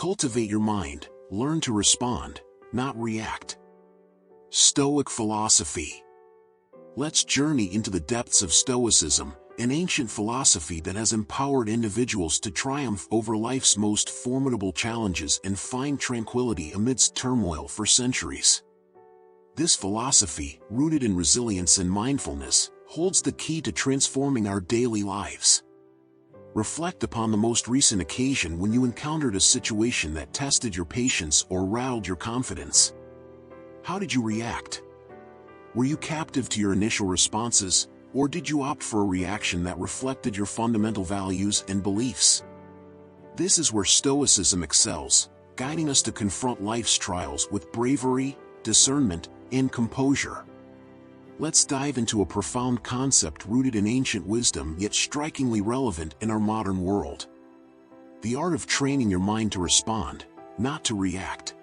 Cultivate your mind, learn to respond, not react. Stoic philosophy. Let's journey into the depths of Stoicism, an ancient philosophy that has empowered individuals to triumph over life's most formidable challenges and find tranquility amidst turmoil for centuries. This philosophy, rooted in resilience and mindfulness, holds the key to transforming our daily lives. Reflect upon the most recent occasion when you encountered a situation that tested your patience or rattled your confidence. How did you react? Were you captive to your initial responses, or did you opt for a reaction that reflected your fundamental values and beliefs? This is where Stoicism excels, guiding us to confront life's trials with bravery, discernment, and composure. Let's dive into a profound concept rooted in ancient wisdom yet strikingly relevant in our modern world. The art of training your mind to respond, not to react.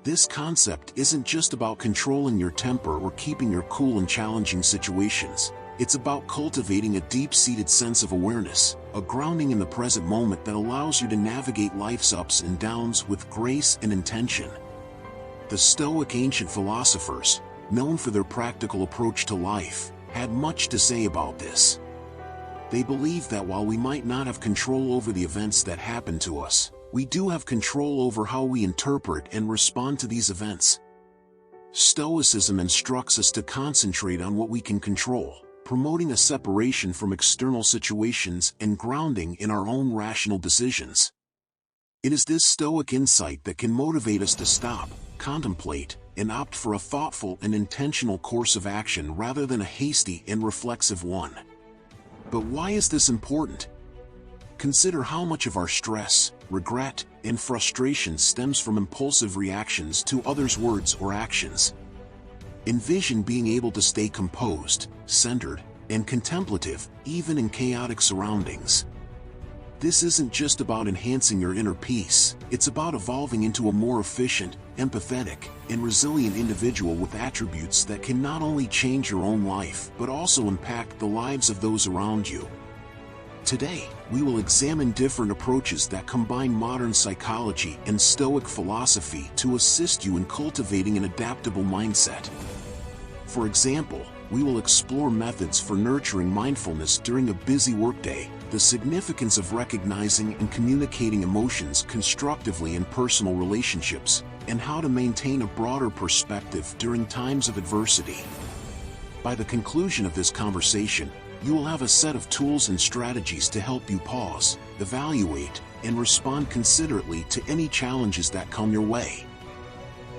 This concept isn't just about controlling your temper or keeping your cool in challenging situations. It's about cultivating a deep-seated sense of awareness, a grounding in the present moment that allows you to navigate life's ups and downs with grace and intention. The Stoic ancient philosophers, known for their practical approach to life, had much to say about this. They believed that while we might not have control over the events that happen to us, we do have control over how we interpret and respond to these events. Stoicism instructs us to concentrate on what we can control, promoting a separation from external situations and grounding in our own rational decisions. It is this Stoic insight that can motivate us to stop, contemplate, and opt for a thoughtful and intentional course of action rather than a hasty and reflexive one. But why is this important? Consider how much of our stress, regret, and frustration stems from impulsive reactions to others' words or actions. Envision being able to stay composed, centered, and contemplative, even in chaotic surroundings. This isn't just about enhancing your inner peace, it's about evolving into a more efficient, empathetic, and resilient individual with attributes that can not only change your own life but also impact the lives of those around you. Today, we will examine different approaches that combine modern psychology and Stoic philosophy to assist you in cultivating an adaptable mindset. For example, we will explore methods for nurturing mindfulness during a busy workday, the significance of recognizing and communicating emotions constructively in personal relationships, and how to maintain a broader perspective during times of adversity. By the conclusion of this conversation, you will have a set of tools and strategies to help you pause, evaluate, and respond considerately to any challenges that come your way.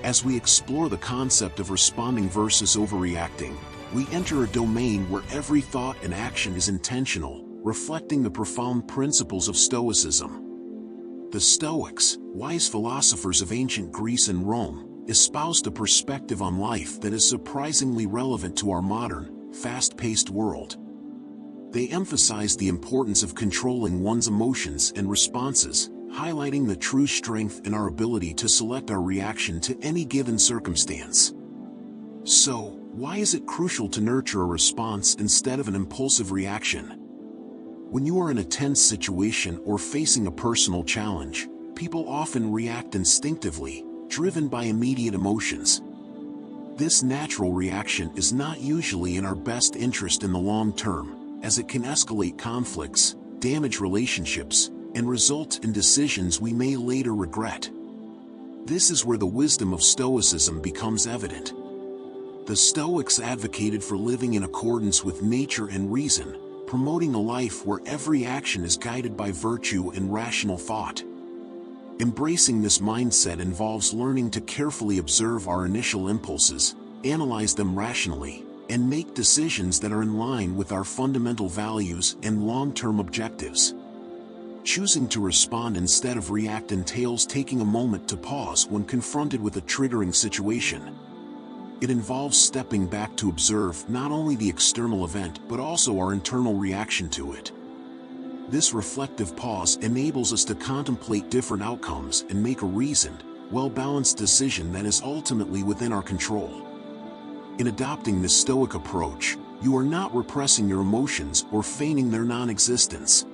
As we explore the concept of responding versus overreacting, we enter a domain where every thought and action is intentional, reflecting the profound principles of Stoicism. The Stoics, wise philosophers of ancient Greece and Rome, espoused a perspective on life that is surprisingly relevant to our modern, fast-paced world. They emphasized the importance of controlling one's emotions and responses, highlighting the true strength in our ability to select our reaction to any given circumstance. So, why is it crucial to nurture a response instead of an impulsive reaction? When you are in a tense situation or facing a personal challenge, people often react instinctively, driven by immediate emotions. This natural reaction is not usually in our best interest in the long term, as it can escalate conflicts, damage relationships, and result in decisions we may later regret. This is where the wisdom of Stoicism becomes evident. The Stoics advocated for living in accordance with nature and reason, promoting a life where every action is guided by virtue and rational thought. Embracing this mindset involves learning to carefully observe our initial impulses, analyze them rationally, and make decisions that are in line with our fundamental values and long-term objectives. Choosing to respond instead of react entails taking a moment to pause when confronted with a triggering situation. It involves stepping back to observe not only the external event but also our internal reaction to it. This reflective pause enables us to contemplate different outcomes and make a reasoned, well-balanced decision that is ultimately within our control. In adopting this Stoic approach, you are not repressing your emotions or feigning their non-existence.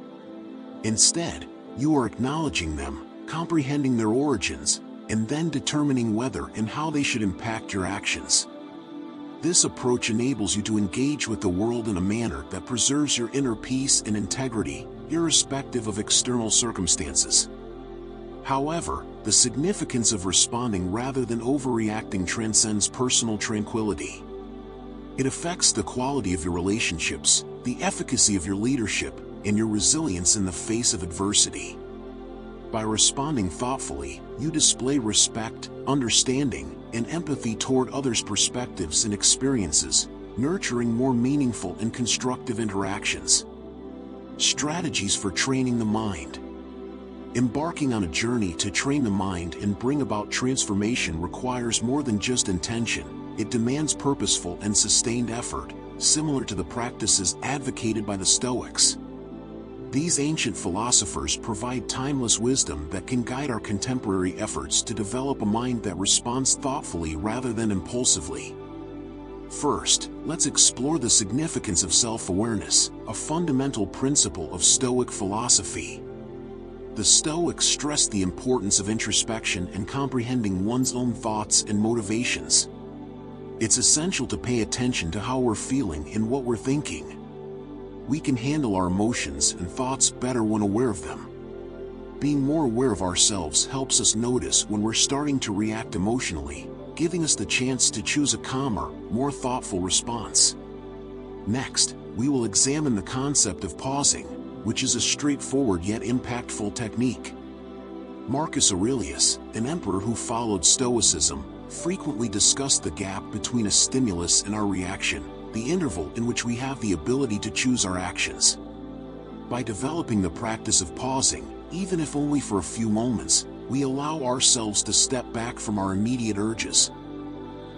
Instead, you are acknowledging them, comprehending their origins, and then determining whether and how they should impact your actions. This approach enables you to engage with the world in a manner that preserves your inner peace and integrity, irrespective of external circumstances. However, the significance of responding rather than overreacting transcends personal tranquility. It affects the quality of your relationships, the efficacy of your leadership, and your resilience in the face of adversity. By responding thoughtfully, you display respect, understanding, and empathy toward others' perspectives and experiences, nurturing more meaningful and constructive interactions. Strategies for training the mind. Embarking on a journey to train the mind and bring about transformation requires more than just intention. It demands purposeful and sustained effort, similar to the practices advocated by the Stoics. These ancient philosophers provide timeless wisdom that can guide our contemporary efforts to develop a mind that responds thoughtfully rather than impulsively. First, let's explore the significance of self-awareness, a fundamental principle of Stoic philosophy. The Stoics stress the importance of introspection and comprehending one's own thoughts and motivations. It's essential to pay attention to how we're feeling and what we're thinking. We can handle our emotions and thoughts better when aware of them. Being more aware of ourselves helps us notice when we're starting to react emotionally, giving us the chance to choose a calmer, more thoughtful response. Next, we will examine the concept of pausing, which is a straightforward yet impactful technique. Marcus Aurelius, an emperor who followed Stoicism, frequently discussed the gap between a stimulus and our reaction, the interval in which we have the ability to choose our actions. By developing the practice of pausing, even if only for a few moments, we allow ourselves to step back from our immediate urges.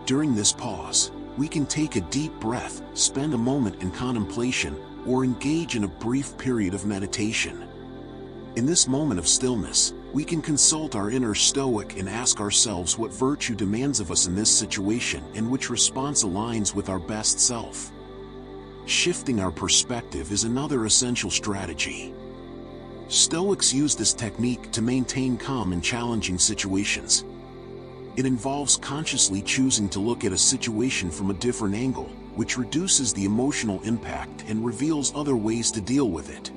During this pause, we can take a deep breath, spend a moment in contemplation, or engage in a brief period of meditation. In this moment of stillness, we can consult our inner Stoic and ask ourselves what virtue demands of us in this situation and which response aligns with our best self. Shifting our perspective is another essential strategy. Stoics use this technique to maintain calm in challenging situations. It involves consciously choosing to look at a situation from a different angle, which reduces the emotional impact and reveals other ways to deal with it.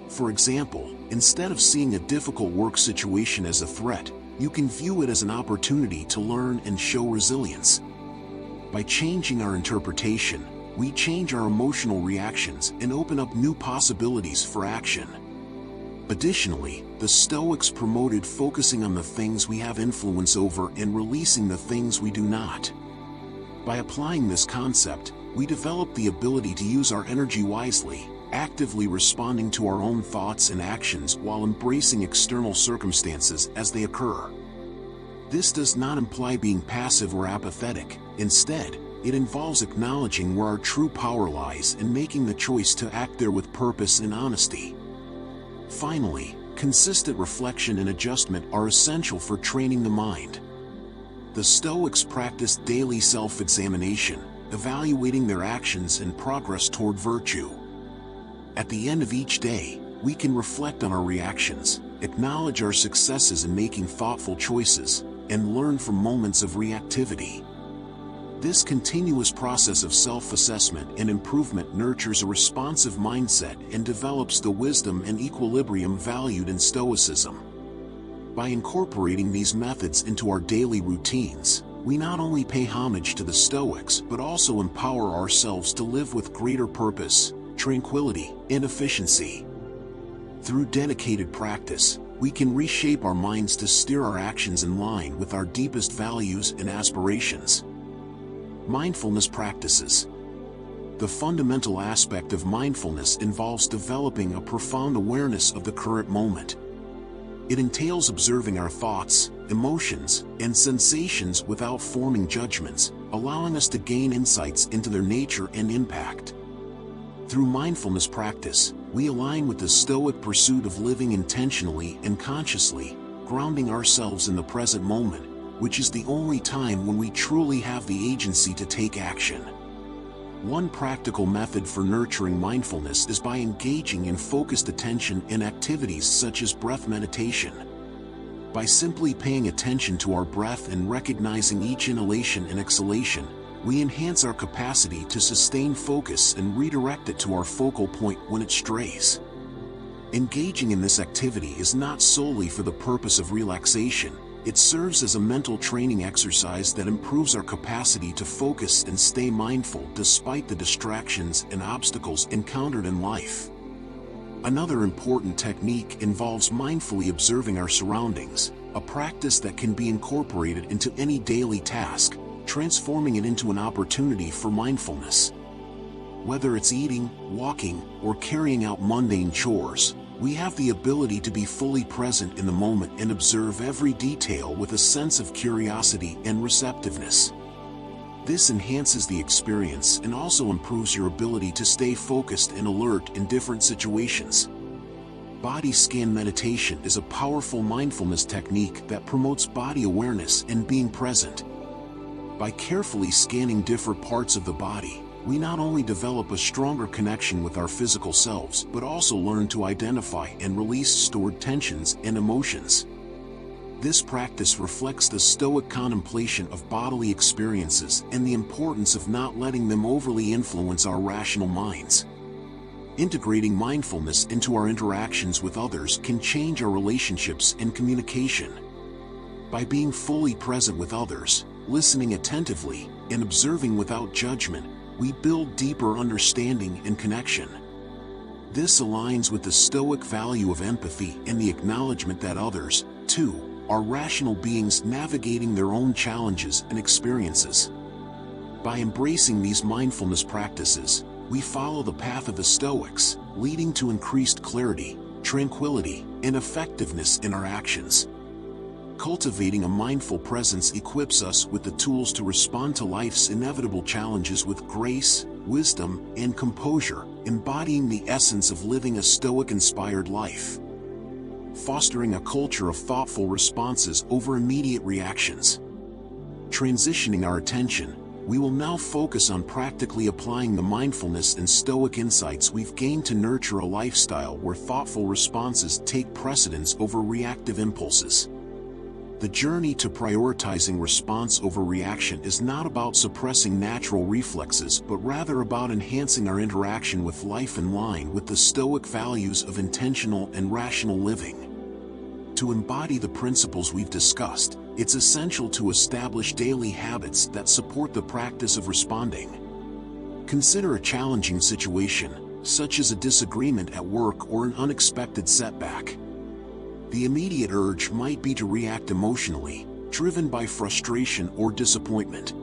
For example, instead of seeing a difficult work situation as a threat, you can view it as an opportunity to learn and show resilience. By changing our interpretation, we change our emotional reactions and open up new possibilities for action. Additionally, the Stoics promoted focusing on the things we have influence over and releasing the things we do not. By applying this concept, we develop the ability to use our energy wisely, actively responding to our own thoughts and actions while embracing external circumstances as they occur. This does not imply being passive or apathetic. Instead, it involves acknowledging where our true power lies and making the choice to act there with purpose and honesty. Finally, consistent reflection and adjustment are essential for training the mind. The Stoics practiced daily self-examination, evaluating their actions and progress toward virtue. At the end of each day, we can reflect on our reactions, acknowledge our successes in making thoughtful choices, and learn from moments of reactivity. This continuous process of self-assessment and improvement nurtures a responsive mindset and develops the wisdom and equilibrium valued in Stoicism. By incorporating these methods into our daily routines, we not only pay homage to the Stoics but also empower ourselves to live with greater purpose, tranquility, and efficiency. Through dedicated practice, we can reshape our minds to steer our actions in line with our deepest values and aspirations. Mindfulness practices. The fundamental aspect of mindfulness involves developing a profound awareness of the current moment. It entails observing our thoughts, emotions, and sensations without forming judgments, allowing us to gain insights into their nature and impact. Through mindfulness practice, we align with the Stoic pursuit of living intentionally and consciously, grounding ourselves in the present moment, which is the only time when we truly have the agency to take action. One practical method for nurturing mindfulness is by engaging in focused attention in activities such as breath meditation. By simply paying attention to our breath and recognizing each inhalation and exhalation, we enhance our capacity to sustain focus and redirect it to our focal point when it strays. Engaging in this activity is not solely for the purpose of relaxation. It serves as a mental training exercise that improves our capacity to focus and stay mindful despite the distractions and obstacles encountered in life. Another important technique involves mindfully observing our surroundings, a practice that can be incorporated into any daily task, transforming it into an opportunity for mindfulness. Whether it's eating, walking, or carrying out mundane chores, we have the ability to be fully present in the moment and observe every detail with a sense of curiosity and receptiveness. This enhances the experience and also improves your ability to stay focused and alert in different situations. Body scan meditation is a powerful mindfulness technique that promotes body awareness and being present. By carefully scanning different parts of the body, we not only develop a stronger connection with our physical selves but also learn to identify and release stored tensions and emotions. This practice reflects the Stoic contemplation of bodily experiences and the importance of not letting them overly influence our rational minds. Integrating mindfulness into our interactions with others can change our relationships and communication. By being fully present with others, listening attentively, and observing without judgment, we build deeper understanding and connection. This aligns with the Stoic value of empathy and the acknowledgement that others, too, are rational beings navigating their own challenges and experiences. By embracing these mindfulness practices, we follow the path of the Stoics, leading to increased clarity, tranquility, and effectiveness in our actions. Cultivating a mindful presence equips us with the tools to respond to life's inevitable challenges with grace, wisdom, and composure, embodying the essence of living a Stoic-inspired life. Fostering a culture of thoughtful responses over immediate reactions. Transitioning our attention, we will now focus on practically applying the mindfulness and Stoic insights we've gained to nurture a lifestyle where thoughtful responses take precedence over reactive impulses. The journey to prioritizing response over reaction is not about suppressing natural reflexes but rather about enhancing our interaction with life in line with the Stoic values of intentional and rational living. To embody the principles we've discussed, it's essential to establish daily habits that support the practice of responding. Consider a challenging situation, such as a disagreement at work or an unexpected setback. The immediate urge might be to react emotionally, driven by frustration or disappointment.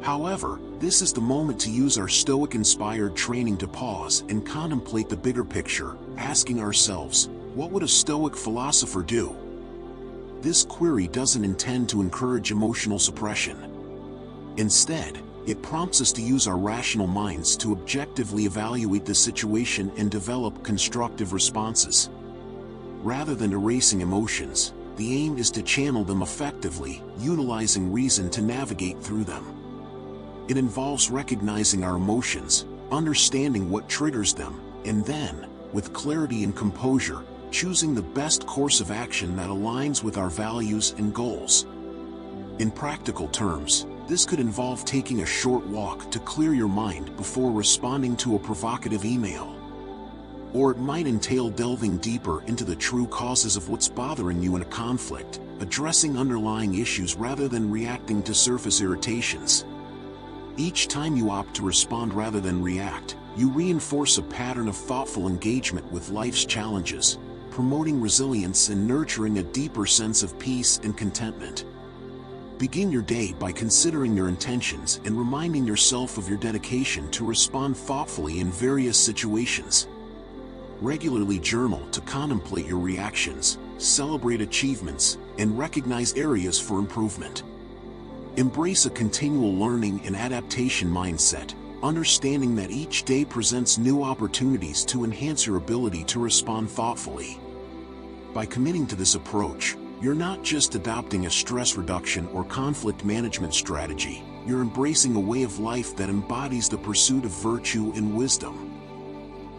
However, this is the moment to use our Stoic-inspired training to pause and contemplate the bigger picture, asking ourselves, what would a Stoic philosopher do? This query doesn't intend to encourage emotional suppression. Instead, it prompts us to use our rational minds to objectively evaluate the situation and develop constructive responses. Rather than erasing emotions, the aim is to channel them effectively, utilizing reason to navigate through them. It involves recognizing our emotions, understanding what triggers them, and then, with clarity and composure, choosing the best course of action that aligns with our values and goals. In practical terms, this could involve taking a short walk to clear your mind before responding to a provocative email. Or it might entail delving deeper into the true causes of what's bothering you in a conflict, addressing underlying issues rather than reacting to surface irritations. Each time you opt to respond rather than react, you reinforce a pattern of thoughtful engagement with life's challenges, promoting resilience and nurturing a deeper sense of peace and contentment. Begin your day by considering your intentions and reminding yourself of your dedication to respond thoughtfully in various situations. Regularly journal to contemplate your reactions, celebrate achievements, and recognize areas for improvement. Embrace a continual learning and adaptation mindset, understanding that each day presents new opportunities to enhance your ability to respond thoughtfully. By committing to this approach, you're not just adopting a stress reduction or conflict management strategy, you're embracing a way of life that embodies the pursuit of virtue and wisdom.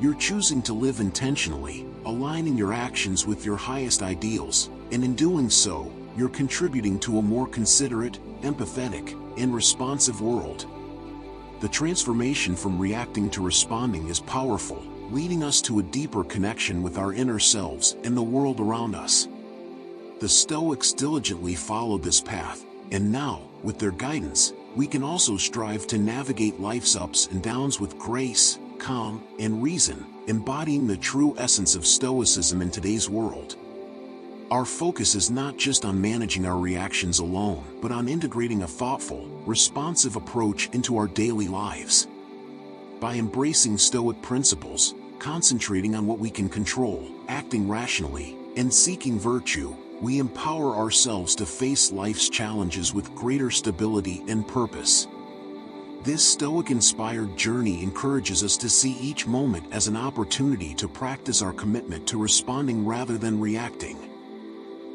You're choosing to live intentionally, aligning your actions with your highest ideals, And in doing so, you're contributing to a more considerate, empathetic, and responsive world. The transformation from reacting to responding is powerful, leading us to a deeper connection with our inner selves and the world around us. The Stoics diligently followed this path, and now, with their guidance, we can also strive to navigate life's ups and downs with grace, calm, and reason, embodying the true essence of Stoicism in today's world. Our focus is not just on managing our reactions alone, but on integrating a thoughtful, responsive approach into our daily lives. By embracing Stoic principles, concentrating on what we can control, acting rationally, and seeking virtue, we empower ourselves to face life's challenges with greater stability and purpose. This Stoic-inspired journey encourages us to see each moment as an opportunity to practice our commitment to responding rather than reacting.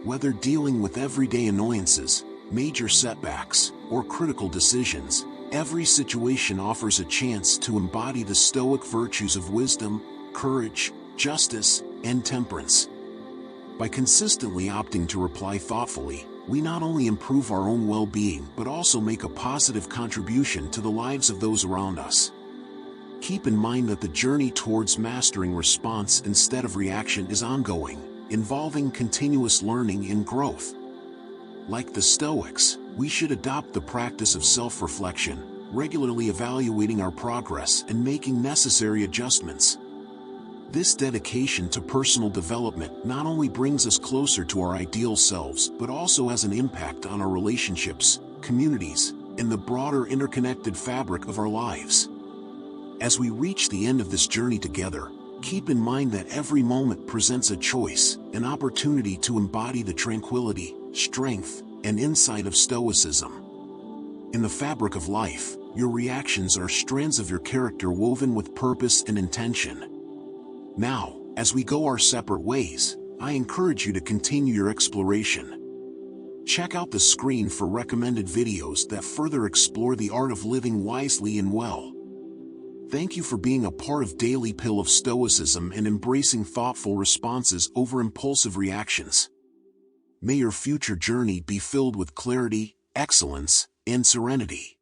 Whether dealing with everyday annoyances, major setbacks, or critical decisions, every situation offers a chance to embody the Stoic virtues of wisdom, courage, justice, and temperance. By consistently opting to reply thoughtfully, we not only improve our own well-being but also make a positive contribution to the lives of those around us. Keep in mind that the journey towards mastering response instead of reaction is ongoing, involving continuous learning and growth. Like the Stoics, we should adopt the practice of self-reflection, regularly evaluating our progress and making necessary adjustments. This dedication to personal development not only brings us closer to our ideal selves but also has an impact on our relationships, communities, and the broader interconnected fabric of our lives. As we reach the end of this journey together, keep in mind that every moment presents a choice, an opportunity to embody the tranquility, strength, and insight of Stoicism. In the fabric of life, your reactions are strands of your character woven with purpose and intention. Now, as we go our separate ways, I encourage you to continue your exploration. Check out the screen for recommended videos that further explore the art of living wisely and well. Thank you for being a part of Daily Pill of Stoicism and embracing thoughtful responses over impulsive reactions. May your future journey be filled with clarity, excellence, and serenity.